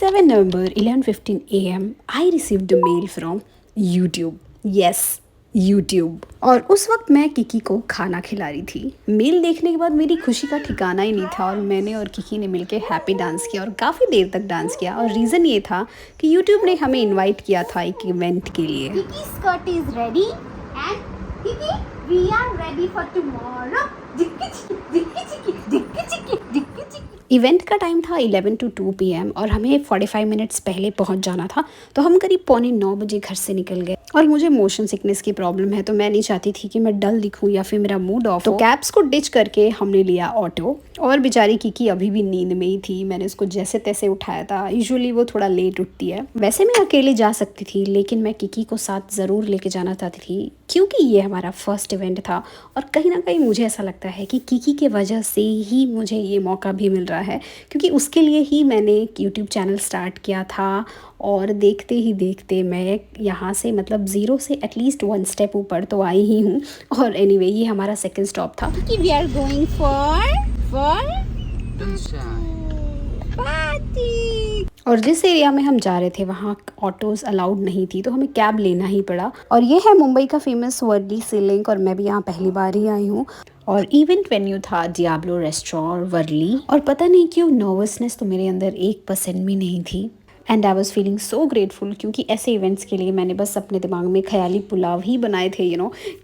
27 November 11:15 a.m. I received a mail from YouTube. Yes, YouTube. और उस वक्त मैं किकी को खाना खिला रही थी। मेल देखने के बाद मेरी खुशी का ठिकाना ही नहीं था और मैंने और किकी ने मिलके हैप्पी डांस किया और काफ़ी देर तक डांस किया। और रीज़न ये था कि YouTube ने हमें इनवाइट किया था एक इवेंट के लिए। Kiki's skirt is ready and Kiki, we are ready for tomorrow. Jikki chikki, jikki chikki, jikki chikki, jikki chikki. Event का टाइम था 11 to 2 PM और हमें 45 मिनट्स पहले पहुंच जाना था, तो हम करीब 8:45 घर से निकल गए। और मुझे मोशन सिकनेस की प्रॉब्लम है, तो मैं नहीं चाहती थी कि मैं डल दिखूं या फिर मेरा मूड ऑफ हो। तो कैब्स को डिच करके हमने लिया ऑटो और बेचारी किकी अभी भी नींद में ही थी। मैंने उसको जैसे तैसे उठाया था। यूजुअली वो थोड़ा लेट उठती है। वैसे मैं अकेले जा सकती थी, लेकिन मैं किकी को साथ ज़रूर लेके जाना चाहती थी क्योंकि ये हमारा फर्स्ट इवेंट था और कहीं ना कहीं मुझे ऐसा लगता है कि किकी के वजह से ही मुझे ये मौका भी मिल रहा है, क्योंकि उसके लिए ही मैंने एक यूट्यूब चैनल स्टार्ट किया था। और देखते ही देखते मैं यहाँ से मतलब ज़ीरो से एटलीस्ट 1 स्टेप ऊपर तो आई ही हूँ। और एनीवे ये हमारा सेकंड स्टॉप था। Kiki, we are going for party. और जिस एरिया में हम जा रहे थे वहाँ ऑटोज़ अलाउड नहीं थी, तो हमें कैब लेना ही पड़ा। और ये है मुंबई का फेमस वर्ली सी लिंक और मैं भी यहाँ पहली बार ही आई हूँ। और इवेंट वेन्यू था डियाब्लो रेस्टोरेंट वर्ली। और पता नहीं क्यों नर्वसनेस तो मेरे अंदर 1% भी नहीं थी। And I was feeling so grateful, क्योंकि ऐसे इवेंट्स के लिए मैंने बस अपने दिमाग में ख्याली पुलाव ही बनाए थे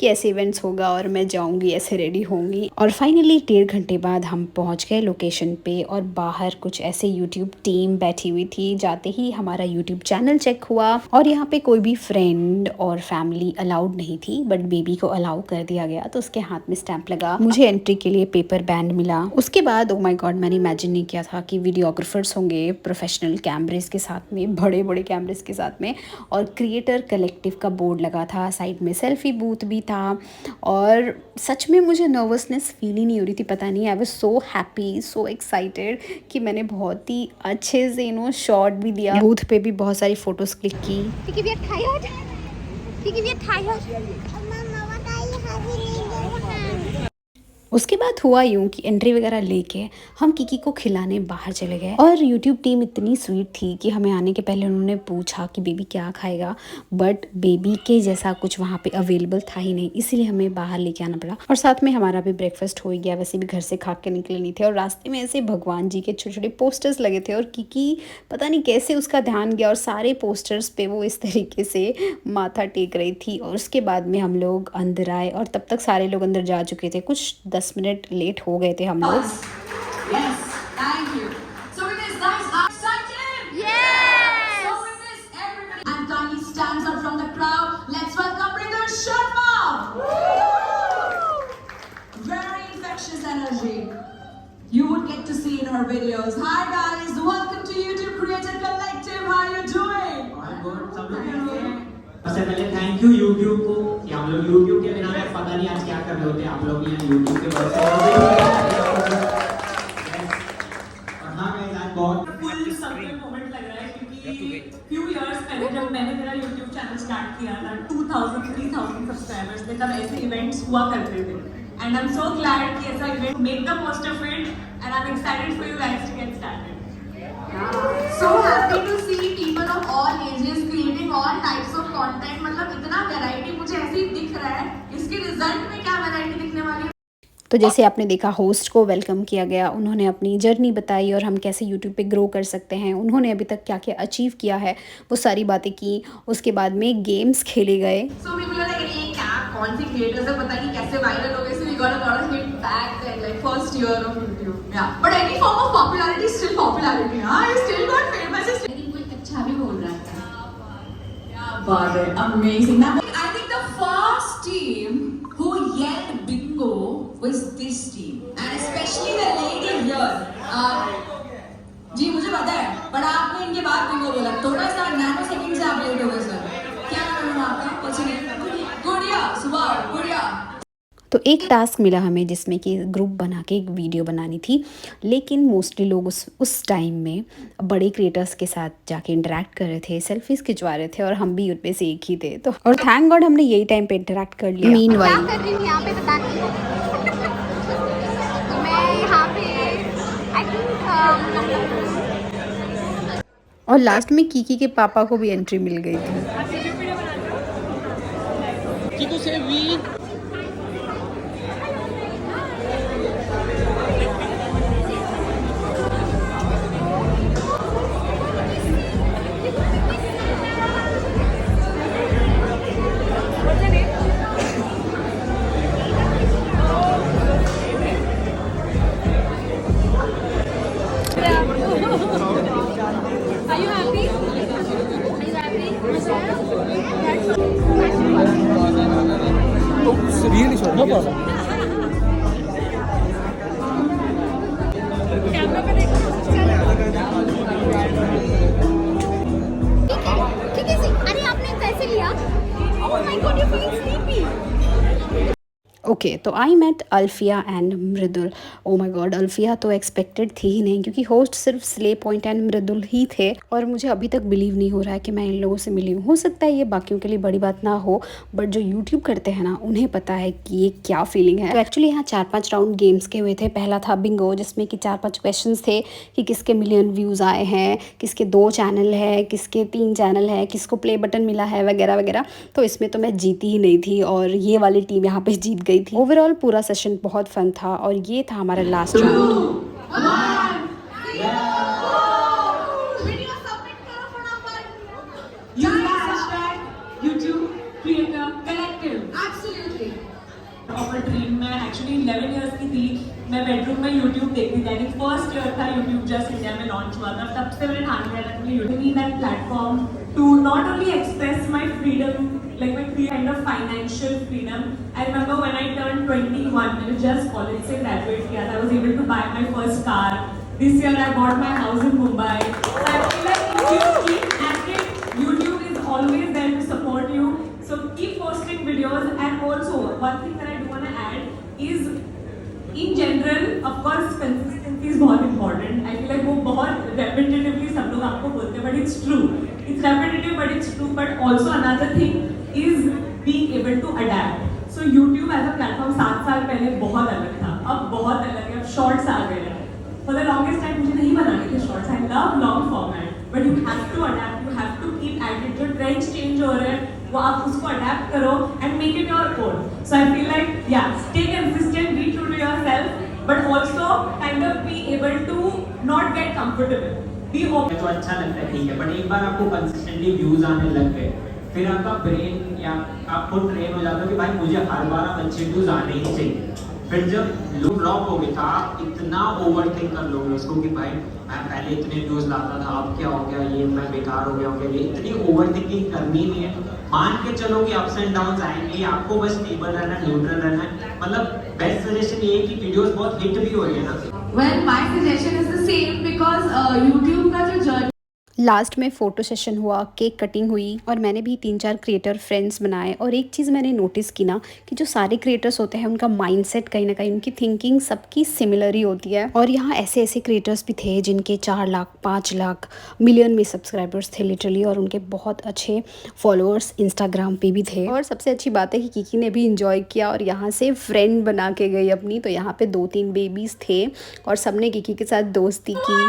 कि ऐसे इवेंट्स होगा और मैं जाऊंगी, ऐसे रेडी होंगी। और फाइनली 1.5 घंटे बाद हम पहुंच गए लोकेशन पे और बाहर कुछ ऐसे यूट्यूब टीम बैठी हुई थी। जाते ही हमारा यूट्यूब चैनल चेक हुआ और यहाँ पे कोई भी फ्रेंड और फैमिली अलाउड नहीं थी, बट बेबी को अलाउ कर दिया गया, तो उसके हाथ में स्टैंप लगा। मुझे एंट्री के लिए पेपर बैंड मिला। उसके बाद ओ माय गॉड, मैंने इमेजिन नहीं किया था कि वीडियोग्राफर्स होंगे प्रोफेशनल कैमरेज के साथ में, बड़े बड़े कैमरेज के साथ में। और क्रिएटर कलेक्टिव का बोर्ड लगा था, साइड में सेल्फी बूथ भी था। और सच में मुझे नर्वसनेस फील ही नहीं हो रही थी। पता नहीं, I was so happy, so excited कि मैंने बहुत ही अच्छे से शॉट भी दिया। बूथ पे भी बहुत सारी फोटोज क्लिक की। Kiki, we are tired. Kiki, we are tired. Mama, what are you having in your hand? उसके बाद हुआ यूँ कि एंट्री वगैरह लेके हम किकी को खिलाने बाहर चले गए। और यूट्यूब टीम इतनी स्वीट थी कि हमें आने के पहले उन्होंने पूछा कि बेबी क्या खाएगा, बट बेबी के जैसा कुछ वहाँ पे अवेलेबल था ही नहीं, इसीलिए हमें बाहर लेके आना पड़ा। और साथ में हमारा भी ब्रेकफास्ट हो ही गया। वैसे भी घर से खा के निकले नहीं थे और रास्ते में ऐसे भगवान जी के छोटे छोटे पोस्टर्स लगे थे और किकी पता नहीं कैसे उसका ध्यान गया और सारे पोस्टर्स पे वो इस तरीके से माथा टेक रही थी। और उसके बाद में हम लोग अंदर आए और तब तक सारे लोग अंदर जा चुके थे। कुछ 10 मिनट लेट हो गए थे हम लोग। Yes, thank you. So with this, guys, are you excited? Yes. So with this, everybody and kindly stands up from the crowd. Let's welcome Rinder Sharma. Very infectious energy. You would get to see in her videos. Hi guys, welcome to YouTube Creator Collective. How are you doing? I'm good. सब लोग कैसे हैं? सबसे पहले thank you YouTube को कि हम लोग यूट्यूब के बिना पता नहीं आज क्या कर रहे होते। आप लोग यहाँ यूट्यूब के वजह से और हाँ मैं आज बहुत फुल सरप्राइज मोमेंट लग रहा है, क्योंकि few years पहले जब मैंने मेरा YouTube चैनल स्टार्ट किया था 2000-3000 सब्सक्राइबर्स थे, तब ऐसे इवेंट्स हुआ करते थे। And I am so glad कि ऐसा event make the most of it and I am excited for you guys to get started. So happy to see people of all ages creating all types of content. मतलब इतना variety मुझे ऐसे ही दिख रहा है। इसके रिजल्ट में क्या वैरायटी दिखने वाली है? तो जैसे आपने देखा, होस्ट को वेलकम किया गया, उन्होंने अपनी जर्नी बताई और हम कैसे यूट्यूब पे ग्रो कर सकते हैं, उन्होंने अभी तक क्या क्या अचीव किया है वो सारी बातें की। उसके बाद में गेम्स खेले गए। So people are like, ये क्या कौन सी creators है, पता नहीं कैसे वायरल हो गए। So we got a lot of hit back then, like first year of YouTube. Yeah. But any form of popularity is still popularity. हाँ, you still got famous. लेकिन कोई अच्छा भी बोल रहा है। बात है, amazing. Now I think the first team who yelled bingo was this team, and especially the lady here. जी मुझे पता है, पर आपने इनके बाद बिंगो बोला, थोड़ा सा नैनो सेकंड से आप लेट हो गए सर। क्या नाम है आपका? गुड़िया, सुबह गुड़िया। तो एक टास्क मिला हमें जिसमें कि ग्रुप बना के एक वीडियो बनानी थी, लेकिन मोस्टली लोग उस टाइम में बड़े क्रिएटर्स के साथ जाके इंटरेक्ट कर रहे थे, सेल्फीज खिंचवा रहे थे और हम भी उनमें से एक ही थे। तो और थैंक गॉड हमने यही टाइम पे इंटरेक्ट कर लिया। क्या कर रही हूँ यहाँ पे पता नहीं। तो मैं यहाँ पे आई थिंक और लास्ट में कीकी के पापा को भी एंट्री मिल गई थी। ठीक है अरे आपने कैसे लिया? Oh my god, you feel sleepy. Okay तो I met Alfiya and Mridul. Oh my god, Alfiya तो एक्सपेक्टेड थी ही नहीं क्योंकि होस्ट सिर्फ स्ले पॉइंट एंड मृदुल ही थे और मुझे अभी तक बिलीव नहीं हो रहा है कि मैं इन लोगों से मिली हूँ। हो सकता है ये बाकियों के लिए बड़ी बात ना हो, बट जो यूट्यूब करते हैं ना उन्हें पता है कि ये क्या फीलिंग है। तो एक्चुअली यहाँ 4-5 राउंड गेम्स के हुए थे। पहला था बिंगो, जिसमें कि 4-5 क्वेश्चन थे कि किसके मिलियन व्यूज़ आए हैं, किसके 2 चैनल है, किसके 3 चैनल है, किसको प्ले बटन मिला है वगैरह वगैरह। तो इसमें तो मैं जीती ही नहीं थी और ये वाली टीम यहाँ पे जीत गई थी। ओवरऑल पूरा सेशन बहुत फन था और ये था हमारा last round. YouTube Creator Collective. Absolutely. Of a dream. मैं actually 11 years की थी, मैं बेडरूम में YouTube देखती थी। फर्स्ट ईयर था YouTube जस्ट इंडिया में लॉन्च हुआ था, तब से मैंने ठान लिया था कि YouTube need that platform to not only express my freedom, like my kind of financial freedom. I remember when I turned 21, मैंने just college से graduate किया था, I was able to buy my first car. This year I bought my house in Mumbai. So I feel like if you keep at it, YouTube is always there to support you. So keep posting videos, and also one thing that I do want to add is in general, of course, consistency is बहुत important. I feel like वो बहुत repetitively सब लोग आपको बोलते हैं, but it's true. It's repetitive, but it's true. But also another thing is being able to adapt. So YouTube as a platform 7 साल पहले बहुत अलग था, अब बहुत अलग है, अब shorts आ गए हैं. For the longest time मुझे नहीं बनाने थे shorts. I love long format, but you have to adapt. You have to keep at it. जो trends change हो रहे हैं, वो आप उसको adapt करो and make it your own. So I feel like yeah, stay consistent, be true to yourself, but also kind of be able to not get comfortable. Be open. तो अच्छा लगता है, ठीक है, बट एक बार आपको कंसिस्टेंटली व्यूज आने लग गए, फिर आपका ब्रेन या आप खुद ट्रेन हो जाता है कि भाई मुझे हर बार अब अच्छे व्यूज आने ही चाहिए। फिर जब लूप ड्रॉप हो गया था, आप इतना ओवर थिंक कर लोगे उसको कि भाई मैं पहले इतने व्यूज लाता था, अब क्या हो गया, ये मैं बेकार हो गया हो गया, ये इतनी ओवर थिंकिंग करनी नहीं है। मान के चलो कि अप्स एंड डाउन्स आएंगे, आपको बस स्टेबल रहना है, न्यूट्रल रहना है। मतलब बेस्ट सजेशन ये है कि वीडियोस बहुत हिट भी हो रही है ना। Well, my suggestion is the same because YouTube का जो जर्नी लास्ट में फ़ोटो सेशन हुआ, केक कटिंग हुई और मैंने भी 3-4 क्रिएटर फ्रेंड्स बनाए। और एक चीज़ मैंने नोटिस की ना कि जो सारे क्रिएटर्स होते हैं उनका माइंडसेट कहीं ना कहीं, उनकी थिंकिंग सबकी सिमिलर ही होती है। और यहाँ ऐसे ऐसे क्रिएटर्स भी थे जिनके 4 लाख 5 लाख मिलियन में सब्सक्राइबर्स थे लिटरली, और उनके बहुत अच्छे फॉलोअर्स इंस्टाग्राम पे भी थे। और सबसे अच्छी बात है कि कीकी ने भी इंजॉय किया और यहाँ से फ्रेंड बना के गई अपनी। तो यहाँ पे 2-3 बेबीज़ थे और सबने कीकी के साथ दोस्ती की।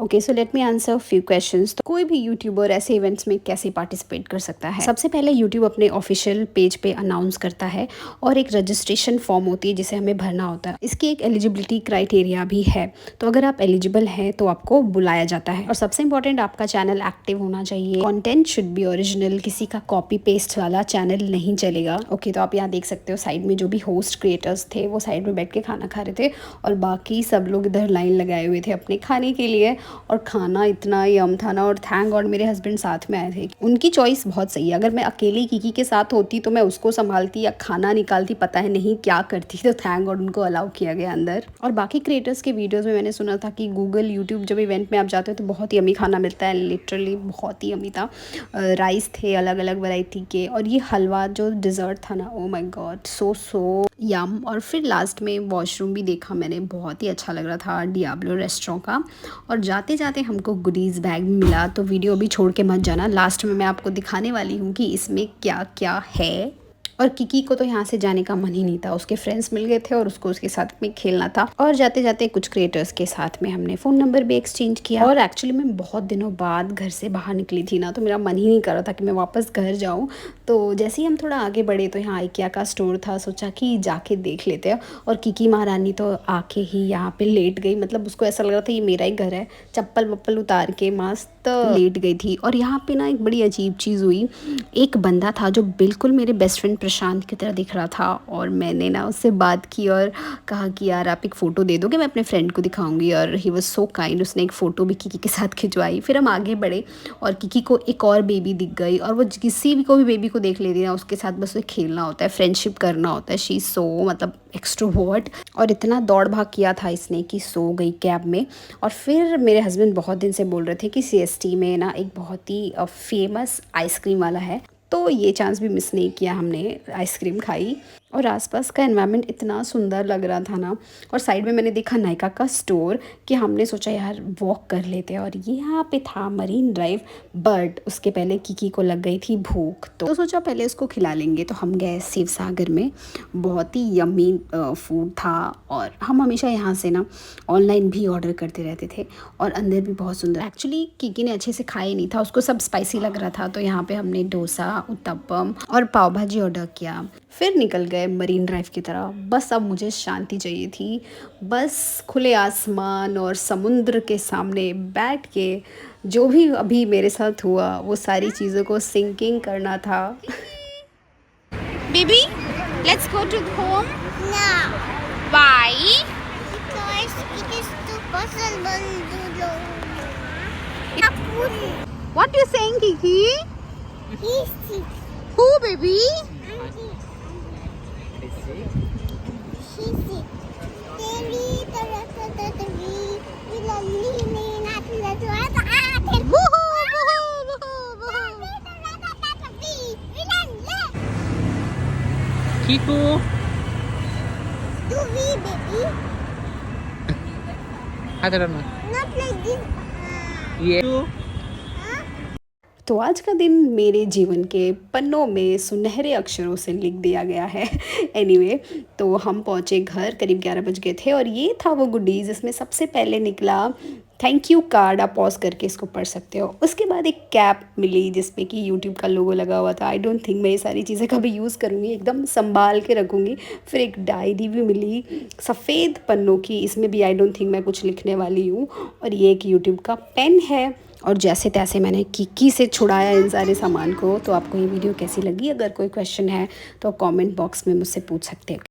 Okay so let me answer few questions. तो कोई भी यूट्यूबर ऐसे इवेंट्स में कैसे पार्टिसिपेट कर सकता है? सबसे पहले यूट्यूब अपने ऑफिशियल पेज पे अनाउंस करता है और एक रजिस्ट्रेशन फॉर्म होती है जिसे हमें भरना होता है। इसकी एक एलिजिबिलिटी क्राइटेरिया भी है, तो अगर आप एलिजिबल हैं तो आपको बुलाया जाता है। और सबसे इंपॉर्टेंट, आपका चैनल एक्टिव होना चाहिए, कॉन्टेंट शुड बी ओरिजिनल, किसी का कॉपी पेस्ट वाला चैनल नहीं चलेगा। ओके तो आप यहाँ देख सकते हो साइड में जो भी होस्ट क्रिएटर्स थे वो साइड में बैठ के खाना खा रहे थे और बाकी सब लोग इधर लाइन लगाए हुए थे अपने खाने के लिए। और खाना इतना यम था ना, और थैंक गॉड मेरे हस्बैंड साथ में आए थे। उनकी चॉइस बहुत सही है। अगर मैं अकेली कीकी के साथ होती तो मैं उसको संभालती या खाना निकालती, पता है नहीं क्या करती। तो थैंक गॉड उनको अलाउ किया गया अंदर। और बाकी क्रिएटर्स के वीडियोस में मैंने सुना था कि गूगल यूट्यूब जब इवेंट में आप जाते हो तो बहुत ही यमी खाना मिलता है, लिटरली बहुत ही यमी था। राइस थे अलग अलग वैरायटी के, और ये हलवा जो डिज़र्ट था ना, ओ माय गॉड सो यम। और फिर लास्ट में वॉशरूम भी देखा मैंने, बहुत ही अच्छा लग रहा था डियाब्लो रेस्टोरेंट का। और जाते जाते हमको गुडीज़ बैग मिला, तो वीडियो भी छोड़ के मत जाना, लास्ट में मैं आपको दिखाने वाली हूँ कि इसमें क्या क्या है। और किकी को तो यहाँ से जाने का मन ही नहीं था, उसके फ्रेंड्स मिल गए थे और उसको उसके साथ में खेलना था। और जाते जाते कुछ क्रिएटर्स के साथ में हमने फ़ोन नंबर भी एक्सचेंज किया। और एक्चुअली मैं बहुत दिनों बाद घर से बाहर निकली थी ना, तो मेरा मन ही नहीं कर रहा था कि मैं वापस घर जाऊँ। तो जैसे ही हम थोड़ा आगे बढ़े तो यहाँ IKEA का स्टोर था, सोचा कि जाके देख लेते हैं। और किकी महारानी तो आके ही यहाँ पे लेट गई, मतलब उसको ऐसा लग रहा था ये मेरा ही घर है, चप्पल वप्पल उतार के मस्त लेट गई थी। और यहाँ पे ना एक बड़ी अजीब चीज़ हुई, एक बंदा था जो बिल्कुल मेरे बेस्ट फ्रेंड प्रशांत की तरह दिख रहा था। और मैंने ना उससे बात की और कहा कि यार आप एक फ़ोटो दे दोगे, मैं अपने फ्रेंड को दिखाऊंगी। और ही वाज सो काइंड, उसने एक फ़ोटो भी किकी के साथ खिंचवाई। फिर हम आगे बढ़े और किकी को एक और बेबी दिख गई, और वो किसी भी को भी बेबी को देख लेती है ना, उसके साथ बस उसे खेलना होता है, फ्रेंडशिप करना होता है। शी सो मतलब एक्सट्रोवर्ट, और इतना दौड़ भाग किया था इसने कि सो गई कैब में। और फिर मेरे हस्बैंड बहुत दिन से बोल रहे थे कि CST में ना एक बहुत ही फेमस आइसक्रीम वाला है, तो ये चांस भी मिस नहीं किया, हमने आइसक्रीम खाई। और आसपास का एनवायरनमेंट इतना सुंदर लग रहा था ना। और साइड में मैंने देखा नायका का स्टोर, कि हमने सोचा यार वॉक कर लेते हैं। और ये यहाँ पे था मरीन ड्राइव, बट उसके पहले किकी को लग गई थी भूख, तो सोचा पहले उसको खिला लेंगे। तो हम गए शिव सागर में, बहुत ही यम्मी फूड था। और हम हमेशा यहाँ से ना ऑनलाइन भी ऑर्डर करते रहते थे, और अंदर भी बहुत सुंदर। एक्चुअली किकी ने अच्छे से खाया नहीं था, उसको सब स्पाइसी लग रहा था। तो यहाँ पे हमने डोसा, उत्तपम और पाव भाजी ऑर्डर किया। फिर निकल गए मरीन ड्राइव की तरह। बस अब मुझे शांति चाहिए थी, बस खुले आसमान और समुद्र के सामने बैठ के जो भी अभी मेरे साथ हुआ वो सारी चीज़ों को सिंकिंग करना था। Baby, let's go to home. No, Why? because it is too possible to do. What you saying, Kiki? He's sick. Who, baby? She's sick. Teri, Kiku. do we, baby? I don't know. Not like this. Yeah. तो आज का दिन मेरे जीवन के पन्नों में सुनहरे अक्षरों से लिख दिया गया है। एनीवे, तो हम पहुँचे घर, करीब 11 बज गए थे। और ये था वो गुडीज़, इसमें सबसे पहले निकला थैंक यू कार्ड, आप पॉज करके इसको पढ़ सकते हो। उसके बाद एक कैप मिली जिसपे कि यूट्यूब का लोगो लगा हुआ था। आई डोंट थिंक मैं ये सारी चीज़ें कभी यूज़ करूँगी, एकदम संभाल के रखूँगी। फिर एक डायरी भी मिली सफ़ेद पन्नों की, इसमें भी आई डोंट थिंक मैं कुछ लिखने वाली हूँ। और ये एक यूट्यूब का पेन है। और जैसे तैसे मैंने किकी से छुड़ाया इन सारे सामान को। तो आपको ये वीडियो कैसी लगी? अगर कोई क्वेश्चन है तो कमेंट बॉक्स में मुझसे पूछ सकते हैं।